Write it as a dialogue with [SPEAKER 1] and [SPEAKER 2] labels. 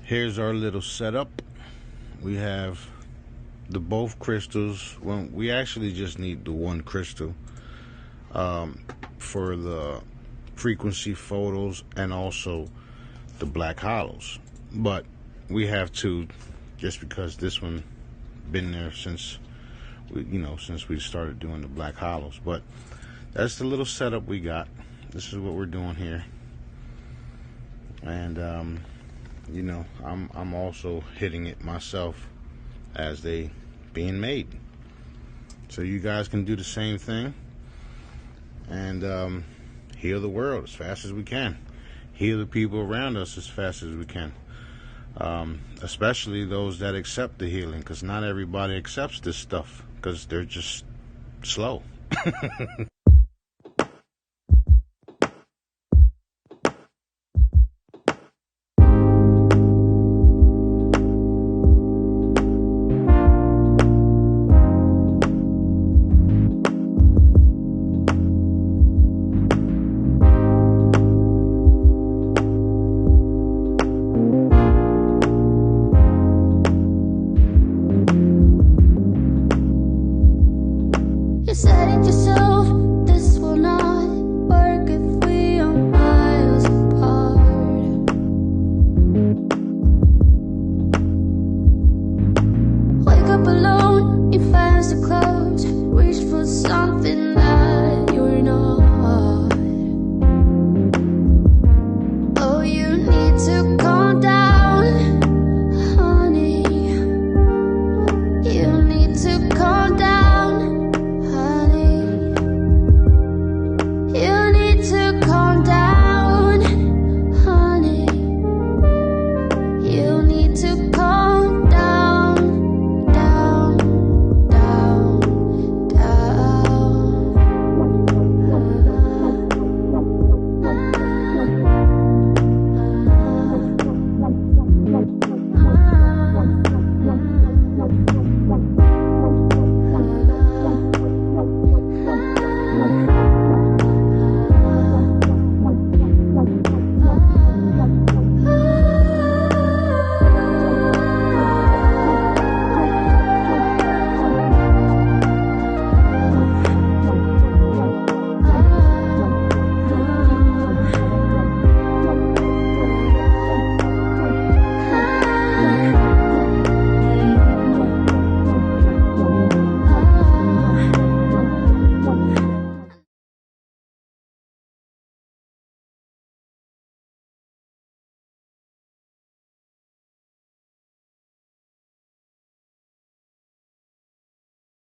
[SPEAKER 1] Here's our little setup. We have the both crystals. Well, we actually just need the one crystal for the frequency photos and also the black holos. But we have two just because this one been there since since we started doing the black holos. But that's the little setup we got. This is what we're doing here. And I'm also hitting it myself as they being made, so you guys can do the same thing and heal the world as fast as we can, heal the people around us as fast as we can, especially those that accept the healing, because not everybody accepts this stuff because they're just slow.
[SPEAKER 2] You said it yourself.